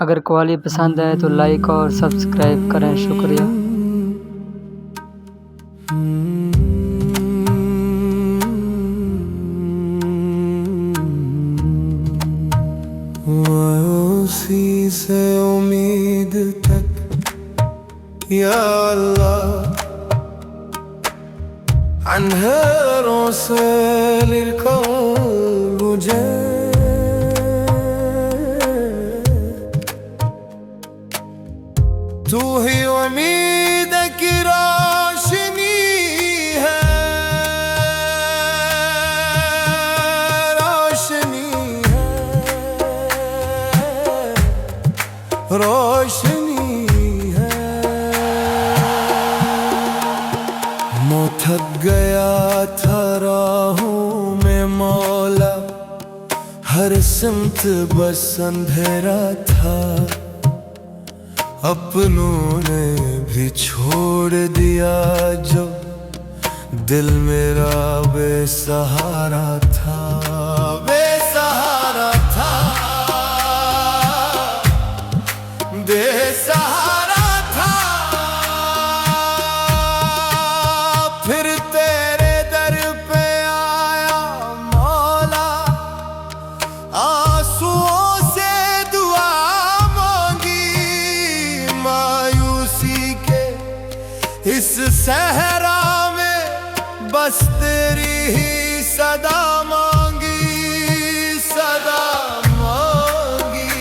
अगर कव्वाली पसंद आए तो लाइक और सब्सक्राइब करें। शुक्रिया। मायूसी से उम्मीद तक या अल्लाह, अंधेरों से लिखकर मुझे तू ही उम्मीद की रोशनी है, रोशनी है, रोशनी है। मैं थक गया था राहों में मौला, हर सिमत बस अंधेरा था। अपनों ने भी छोड़ दिया जो दिल मेरा बेसहारा था, बेसहारा था, बेसहारा था। फिर तेरे दर पे आया मौला, आंसुओं से दुआ इस सहरा में, बस तेरी ही सदा मांगी, सदा मांगी,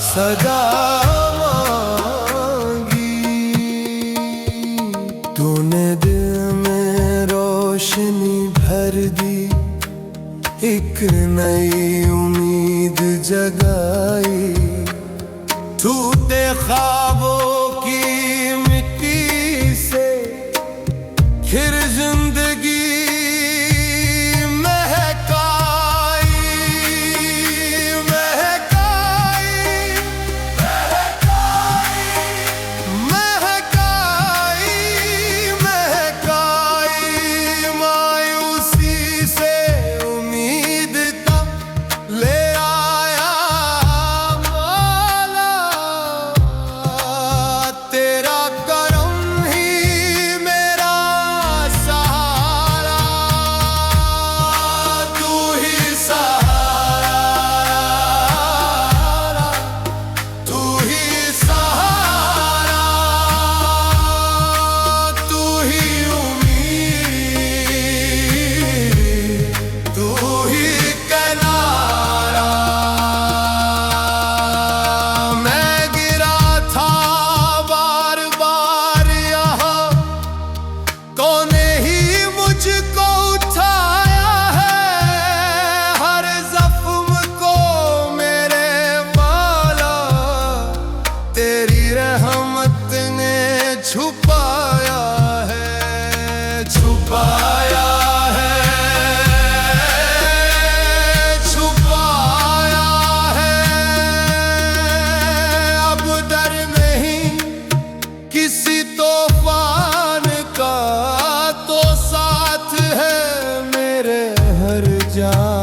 सदा मांगी। तूने दिल में रोशनी भर दी, एक नई उम्मीद जगाई। टूटे ख्वाबों फिर जिंदगी महकाई, महकाई, महकाई, महकाई। मायूसी से उम्मीद तक ले आया मौला, तेरा छुपाया है, छुपाया है, छुपाया है। अब डर नहीं किसी तूफान का, तो साथ है मेरे हर जान।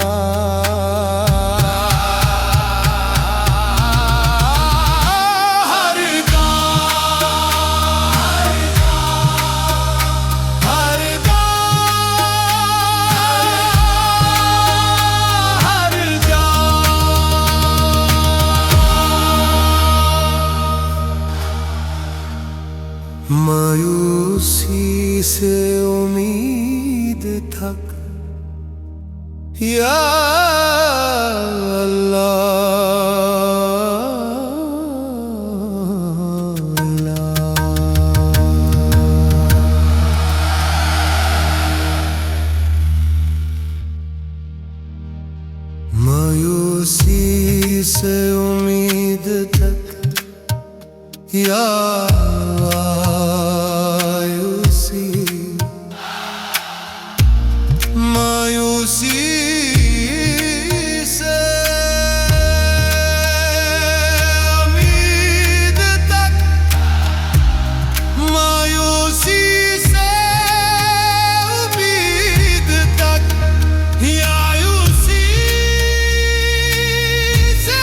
मायूसी से उम्मीद तक या मायूसी से उम्मीद तक या मायूसी से उम्मीद तक, मायूसी से उम्मीद तक, मायूसी से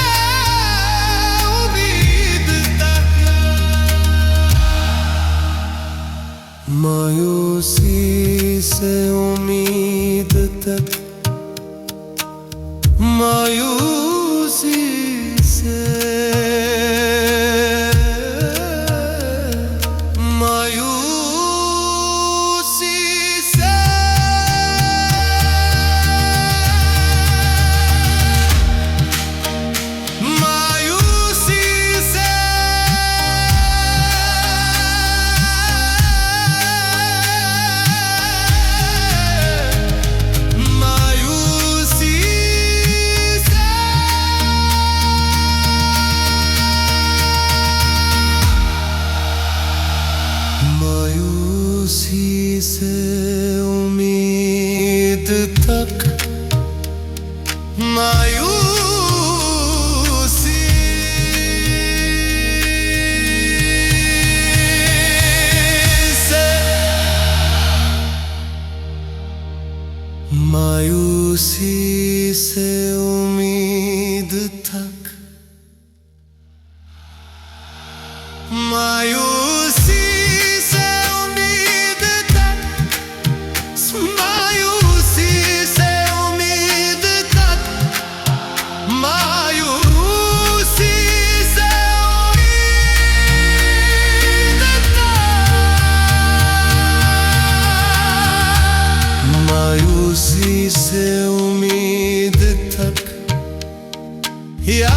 या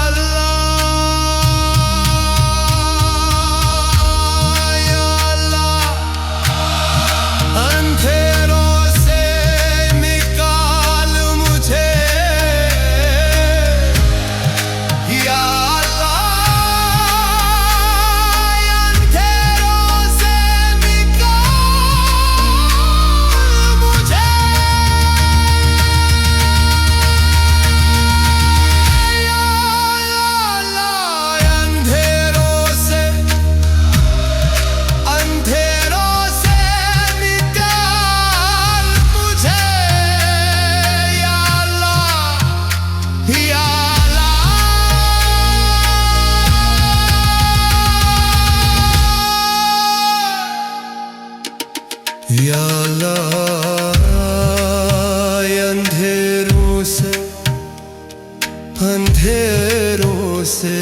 अल्लाह, या अल्लाह, अंधेरों से निकाल मुझे, या अल्लाह, अंधेरों से निकाल मुझे, या अल्लाह, अंधेरों से